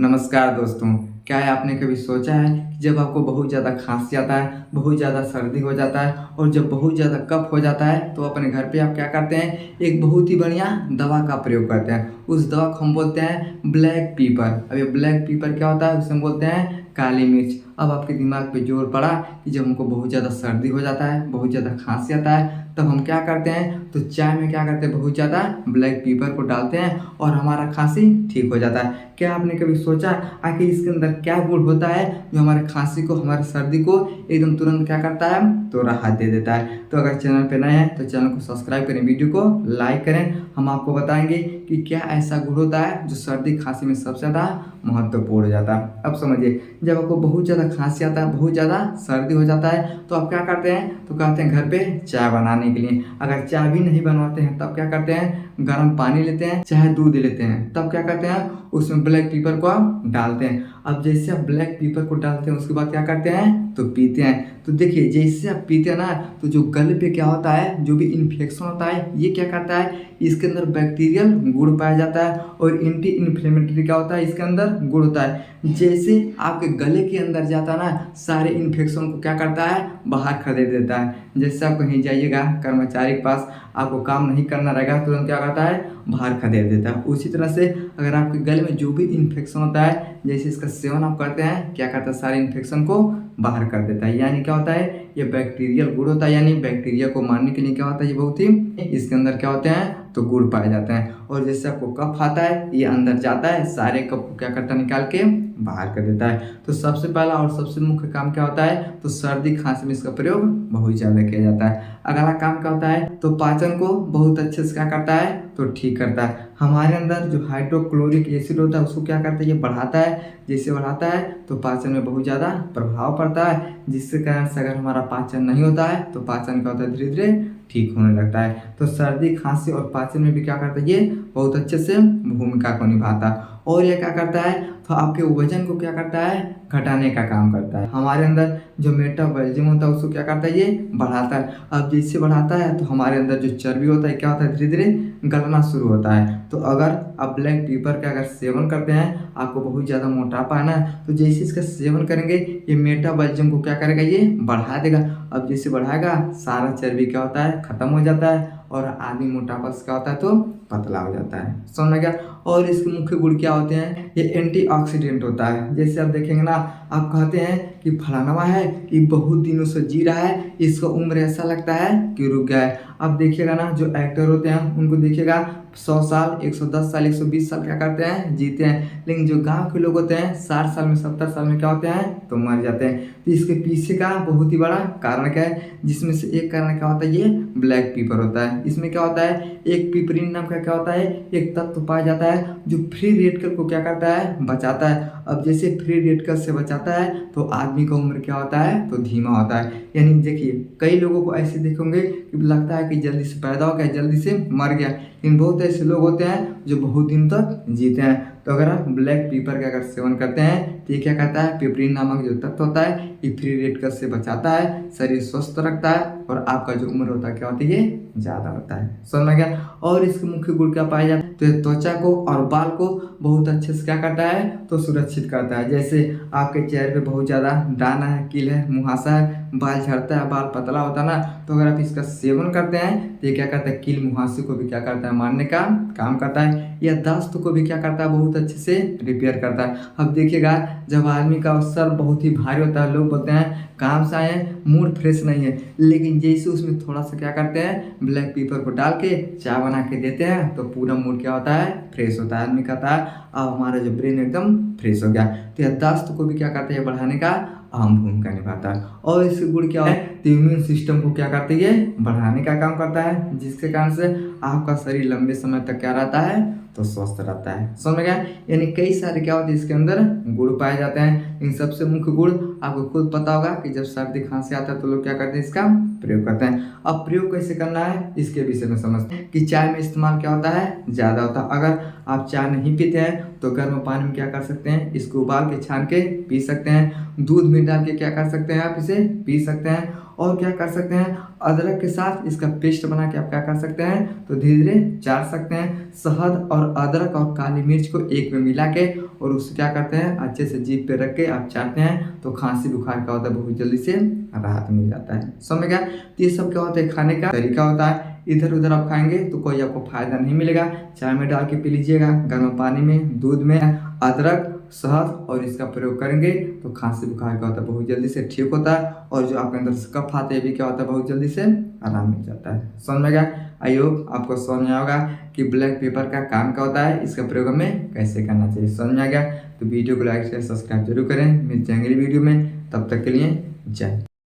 नमस्कार दोस्तों। क्या है आपने कभी सोचा है कि जब आपको बहुत ज़्यादा खांसी आता है, बहुत ज़्यादा सर्दी हो जाता है और जब बहुत ज़्यादा कफ हो जाता है तो अपने घर पे आप क्या करते हैं, एक बहुत ही बढ़िया दवा का प्रयोग करते हैं। उस दवा को हम बोलते हैं ब्लैक पीपर। अब ये ब्लैक पीपर क्या होता है, उसे हम बोलते हैं काली मिर्च। अब आपके दिमाग पे जोर पड़ा कि जब हमको बहुत ज़्यादा सर्दी हो जाता है, बहुत ज़्यादा खांसी आता है, तब हम क्या करते हैं, तो चाय में क्या करते हैं, बहुत ज़्यादा ब्लैक पीपर को डालते हैं और हमारा खांसी ठीक हो जाता है। क्या आपने कभी सोचा आखिर इसके अंदर क्या गुण होता है जो हमारे खांसी को, हमारे सर्दी को एकदम तुरंत क्या करता है, तो राहत दे देता है। तो अगर चैनल पे नए हैं तो चैनल को सब्सक्राइब करें, वीडियो को लाइक करें। हम आपको बताएंगे कि क्या ऐसा गुण होता है जो सर्दी खांसी में सबसे ज़्यादा महत्वपूर्ण हो जाता है। अब समझिए, जब आपको बहुत ज़्यादा खांसी आता है, बहुत ज़्यादा सर्दी हो जाता है, तो आप क्या करते हैं, तो कहते हैं घर पे चाय बनाने के लिए। अगर चाय भी नहीं बनवाते हैं तब क्या करते हैं, गर्म पानी लेते हैं, चाहे दूध लेते हैं, तब क्या करते हैं, उसमें ब्लैक पीपर को आप डालते हैं। अब जैसे आप ब्लैक पीपर को डालते हैं उसके बाद क्या करते हैं, तो पीते हैं। तो देखिए, जैसे आप पीते हैं ना, तो जो गले पे क्या होता है, जो भी इन्फेक्शन होता है, ये क्या करता है, इसके अंदर बैक्टीरियल गुण पाया जाता है और एंटी इन्फ्लेमेटरी क्या होता है, इसके अंदर गुण होता है। जैसे आपके गले के अंदर जाता है ना, सारे इन्फेक्शन को क्या करता है, बाहर खदेड़ देता है। जैसे आप कहीं जाइएगा कर्मचारी के पास, आपको काम नहीं करना रहेगा, तुरंत क्या करता है, बाहर खदेड़ देता है। उसी तरह से अगर आपके गले में जो भी इन्फेक्शन होता है, जैसे इसका सेवन आप करते हैं, क्या करता है, सारे इन्फेक्शन को बाहर कर देता है। यानी क्या होता है, ये बैक्टीरियल गुण होता है, यानी बैक्टीरिया को मारने के लिए क्या होता है, ये बहुत ही इसके अंदर क्या होते हैं, तो गुण पाए जाते हैं। और जैसे आपको कफ आता है, ये अंदर जाता है, सारे कफ को क्या करता है, निकाल के बाहर कर देता है। तो सबसे पहला और सबसे मुख्य काम क्या होता है, तो सर्दी खांसी में इसका प्रयोग बहुत ज़्यादा किया जाता है। अगला काम क्या होता है, तो पाचन को बहुत अच्छे से क्या करता है, तो ठीक करता है। हमारे अंदर जो हाइड्रोक्लोरिक एसिड होता है उसको क्या करता है, ये बढ़ाता है। जैसे बढ़ाता है तो पाचन में बहुत ज़्यादा प्रभाव पड़ता है, जिसके कारण से अगर हमारा पाचन नहीं होता है तो पाचन क्या होता है, धीरे धीरे ठीक होने लगता है। तो सर्दी खांसी और पाचन में भी क्या करता है, ये बहुत अच्छे से भूमिका को निभाता है। और ये क्या करता है, तो आपके वजन को क्या करता है, घटाने का काम करता है। हमारे अंदर जो मेटाबॉलिज्म होता है उसको क्या करता है, ये बढ़ाता है। अब जैसे बढ़ाता है तो हमारे अंदर जो चर्बी होता है क्या होता है, धीरे धीरे गलना शुरू होता है। तो अगर आप ब्लैक पीपर का अगर सेवन करते हैं, आपको बहुत ज़्यादा मोटापा है ना, तो जैसे इसका सेवन करेंगे, ये मेटाबॉलिज्म को क्या करेगा, ये बढ़ा देगा। अब जैसे बढ़ाएगा, सारा चर्बी क्या होता है, खत्म हो जाता है और आदमी मोटापा से क्या होता है, तो पतला हो जाता है। समझ में गया। और इसके मुख्य गुण क्या होते हैं, ये एंटीऑक्सीडेंट होता है। जैसे आप देखेंगे ना, आप कहते हैं कि फलाना है कि बहुत दिनों से जी रहा है, इसका उम्र ऐसा लगता है कि रुक गया है। अब देखिएगा ना, जो एक्टर होते हैं उनको देखिएगा 100 साल, 110 साल, 120 साल क्या करते हैं, जीते हैं। लेकिन जो गांव के लोग होते हैं 60 साल में, 70 साल में क्या होते हैं, तो मर जाते हैं। तो इसके पीछे का बहुत ही बड़ा कारण क्या है, जिसमें से एक कारण क्या होता है, ये ब्लैक पीपर होता है। इसमें क्या होता है, एक पिपरीन नाम का क्या होता है, एक तत्व पाया जाता है जो फ्री रेडिकल को क्या करता है, बचाता है। अब जैसे फ्री रेडिकल से बचाता है तो आदमी का उम्र क्या होता है, तो धीमा होता है। यानी देखिए, कई लोगों को ऐसे देखेंगे कि लगता है कि जल्दी से पैदा हो गया, जल्दी से मर गया, लेकिन बहुत ऐसे लोग होते हैं जो बहुत दिन तक जीते हैं। तो अगर आप ब्लैक पीपर का अगर सेवन करते हैं तो ये क्या करता है, पिपरीन नामक जो तत्व होता है, ये फ्री रेडिकल से बचाता है, शरीर स्वस्थ रखता है और आपका जो उम्र होता है क्या होती है, ये ज़्यादा होता है। समझ में गया। और इसके मुख्य गुण क्या पाए जाते हैं, तो ये त्वचा को और बाल को बहुत अच्छे से क्या करता है, तो सुरक्षित करता है। जैसे आपके चेहरे पे बहुत ज़्यादा दाना है, कील है, मुहासा है, बाल झड़ता है, बाल पतला होता है ना, तो अगर आप इसका सेवन करते हैं तो ये क्या करता है, कील मुहासे को भी क्या करता है, मारने का काम करता है। या दस्त को भी क्या करता है, बहुत अच्छे से रिपेयर करता है। अब देखिएगा, जब आदमी का सर बहुत ही भारी होता है, लोग बोलते हैं काम से आए हैं, मूड फ्रेश नहीं है, लेकिन जैसे उसमें थोड़ा सा क्या करते हैं, ब्लैक पीपर को डाल के चाय बना के देते हैं, तो पूरा मूड क्या होता है, फ्रेश होता है। आदमी कहता है अब हमारा जो ब्रेन एकदम फ्रेश हो गया। तो यह दस्त को भी क्या करता है, बढ़ाने का अहम भूमिका निभाता है। और इसके गुण क्या है, तो इम्यून सिस्टम को क्या करती है, बढ़ाने का काम करता है, जिसके कारण से आपका शरीर लंबे समय तक क्या रहता है, तो स्वस्थ रहता है। समझ में गया। यानी कई सारे क्या होते हैं, इसके अंदर गुण पाए जाते हैं। इन सबसे मुख्य गुण आपको खुद पता होगा कि जब सर्दी खांसी आता है तो लोग क्या करते हैं, इसका प्रयोग करते हैं। अब प्रयोग कैसे करना है, इसके विषय में समझते हैं कि चाय में इस्तेमाल क्या होता है, ज़्यादा होता है। अगर आप चाय नहीं पीते हैं तो गर्म पानी में क्या कर सकते हैं, इसको उबाल के छान के पी सकते हैं। दूध में डाल के क्या कर सकते हैं, आप इसे पी सकते हैं। और क्या कर सकते हैं, अदरक के साथ इसका पेस्ट बना के आप क्या कर सकते हैं, तो धीरे धीरे चाट सकते हैं। शहद और अदरक और काली मिर्च को एक में मिला के और उससे क्या करते हैं, अच्छे से जीभ पे रख के आप चाटते हैं तो खांसी बुखार का होता है बहुत जल्दी से राहत मिल जाता है। समझ गया। तो ये सब क्या होता है, खाने का तरीका होता है। इधर उधर आप खाएंगे तो कोई आपको फायदा नहीं मिलेगा। चाय में डाल के पी लीजिएगा, गर्म पानी में, दूध में अदरक शहद और इसका प्रयोग करेंगे तो खांसी बुखार का होता है बहुत जल्दी से ठीक होता है। और जो आपके अंदर से कफ आते हैं भी क्या होता है, बहुत जल्दी से आराम मिल जाता है। समझ में गया। आई होप आपको समझ में आया होगा कि ब्लैक पेपर का काम क्या होता है, इसका प्रयोग हमें कैसे करना चाहिए। समझ में आ गया तो वीडियो को लाइक शेयर सब्सक्राइब जरूर करें। मिलते हैं अगली वीडियो में, तब तक के लिए जय।